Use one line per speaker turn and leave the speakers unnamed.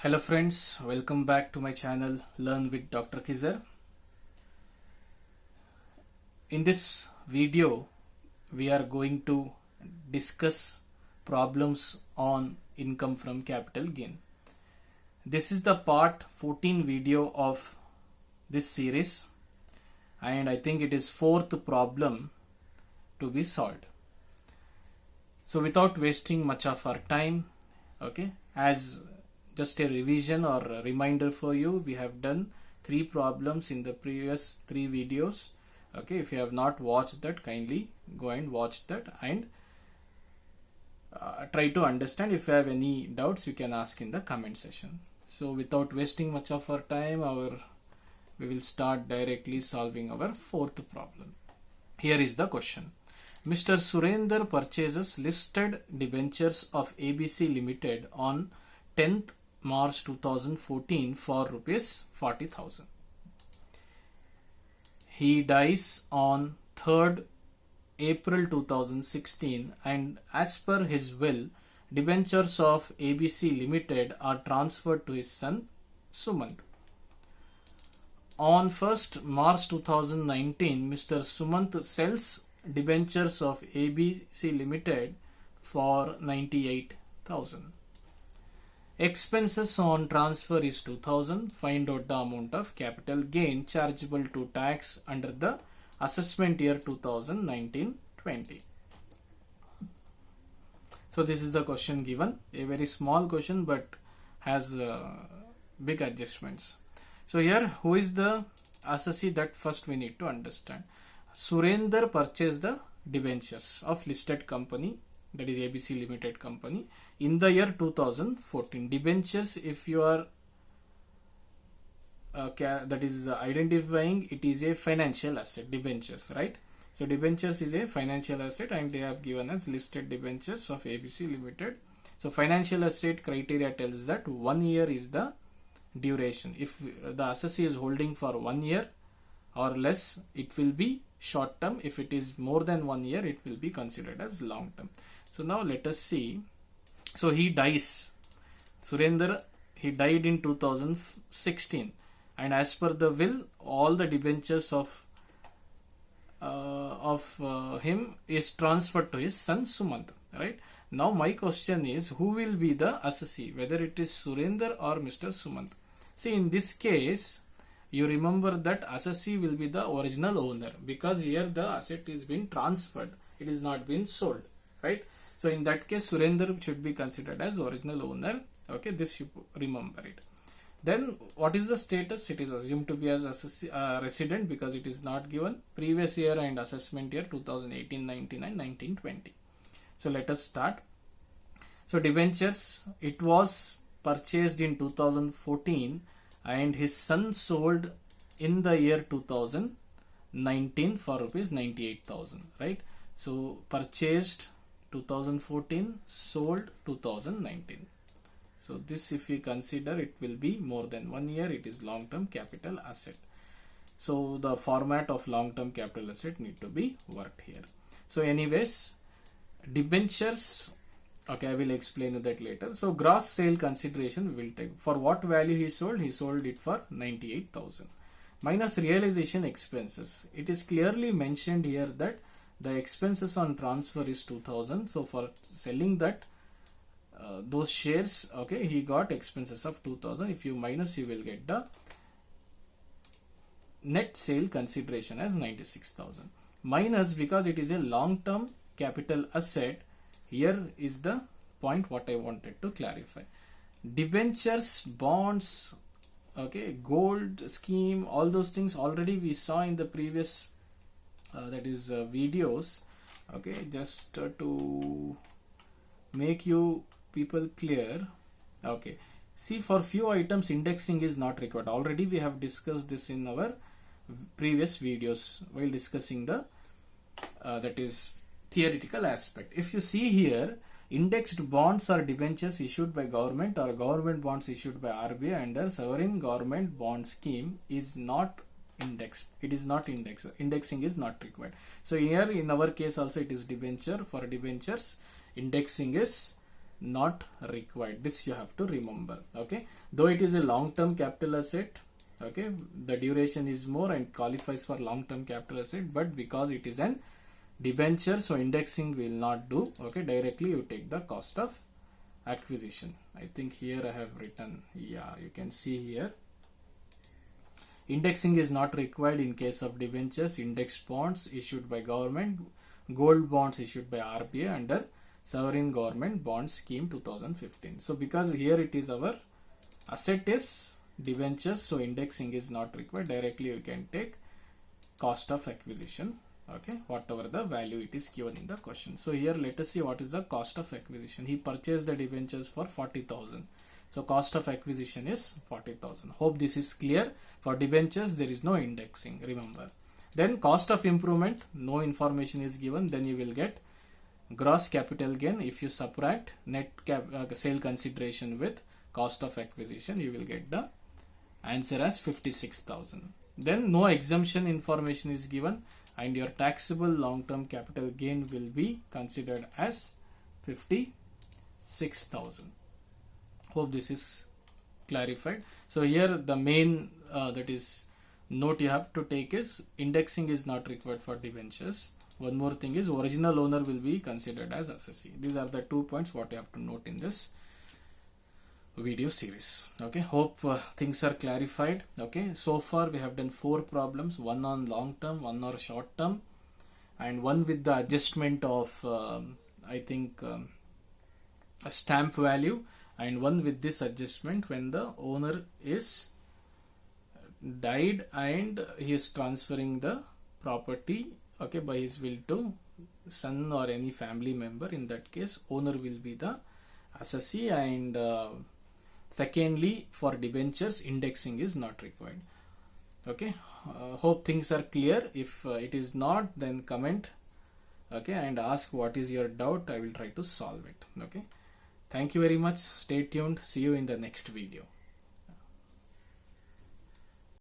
Hello friends, welcome back to my channel Learn with Dr. Khizer. In this video, we are going to discuss problems on income from capital gain. This is the part 14 video of this series, and I think it is fourth problem to be solved. So without wasting much of our time, as just a revision or a reminder for you, we have done 3 problems in the previous 3 videos. If you have not watched that, kindly go and watch that and try to understand. If you have any doubts, you can ask in the comment section. So without wasting much of our time, we will start directly solving our fourth problem. Here is the question. Mr. Surender purchases listed debentures of ABC Limited on 10th March 2014 for rupees 40,000. He dies on 3rd April 2016, and as per his will, debentures of ABC Limited are transferred to his son Sumant. On 1st March 2019, Mr. Sumant sells debentures of ABC Limited for 98,000. Expenses on transfer is 2,000. Find out the amount of capital gain chargeable to tax under the assessment year 2019-20. So this is the question given. A very small question but has big adjustments. So here, who is the assessee? That first we need to understand. Surender purchased the debentures of listed company, that is ABC Limited company, in the year 2014. Debentures, if you are that is identifying, it is a financial asset, debentures, right? So debentures is a financial asset and they have given us listed debentures of ABC Limited. So financial asset criteria tells that 1 year is the duration. If the assessee is holding for 1 year or less, it will be short term. If it is more than 1 year, it will be considered as long term. So now let us see. So he dies. Surender, he died in 2016, and as per the will, all the debentures of him is transferred to his son Sumant. Right? Now my question is, who will be the assessee? Whether it is Surender or Mr. Sumant. See, in this case, you remember that assessee will be the original owner, because here the asset is being transferred. It is not being sold, right? So in that case, Surender should be considered as original owner. This you remember it. Then what is the status? It is assumed to be as assessee, resident, because it is not given. Previous year and assessment year 2018-19 and 19-20. So let us start. So debentures, it was purchased in 2014 and his son sold in the year 2019 for rupees 98,000, right? So purchased 2014, sold 2019. So this, if we consider, it will be more than 1 year. It is long-term capital asset. So the format of long-term capital asset need to be worked here. So anyways, debentures, I will explain you that later. So gross sale consideration we will take. For what value he sold? He sold it for 98,000. Minus realization expenses. It is clearly mentioned here that the expenses on transfer is 2,000. So for selling that, those shares, he got expenses of 2,000. If you minus, you will get the net sale consideration as 96,000. Minus, because it is a long-term capital asset, here is the point what I wanted to clarify. Debentures, bonds, gold scheme, all those things already we saw in the previous videos. Just to make you people clear. See, for few items indexing is not required. Already we have discussed this in our previous videos while discussing the that is theoretical aspect. If you see here, indexed bonds are debentures issued by government or government bonds issued by RBI under sovereign government bond scheme is not indexed. It is not indexed. Indexing is not required. So here in our case also it is debenture. For debentures, indexing is not required. This you have to remember. Okay, though it is a long-term capital asset, okay, the duration is more and qualifies for long-term capital asset, but because it is an debenture, so indexing will not do. Okay, directly you take the cost of acquisition. I think here I have written, yeah, you can see here, indexing is not required in case of debentures, index bonds issued by government, gold bonds issued by RBI under sovereign government bond scheme 2015. So because here it is our asset is debentures, so indexing is not required. Directly you can take cost of acquisition, okay, whatever the value it is given in the question. So here let us see what is the cost of acquisition. He purchased the debentures for 40,000. So cost of acquisition is 40,000. Hope this is clear. For debentures there is no indexing, remember. Then cost of improvement, no information is given. Then you will get gross capital gain. If you subtract net sale consideration with cost of acquisition, you will get the answer as 56,000. Then no exemption information is given, and your taxable long-term capital gain will be considered as 56,000. Hope this is clarified. So here the main that is note you have to take is indexing is not required for debentures. One more thing is original owner will be considered as assessee. These are the 2 points what you have to note in this video series. Okay, hope things are clarified. Okay, so far we have done 4 problems, one on long term, one on short term, and one with the adjustment of I think a stamp value, and one with this adjustment when the owner is died and he is transferring the property, okay, by his will to son or any family member. In that case owner will be the assessee, and secondly for debentures indexing is not required. Okay, hope things are clear. If it is not, then comment, okay, and ask what is your doubt. I will try to solve it. Okay, thank you very much. Stay tuned. See you in the next video.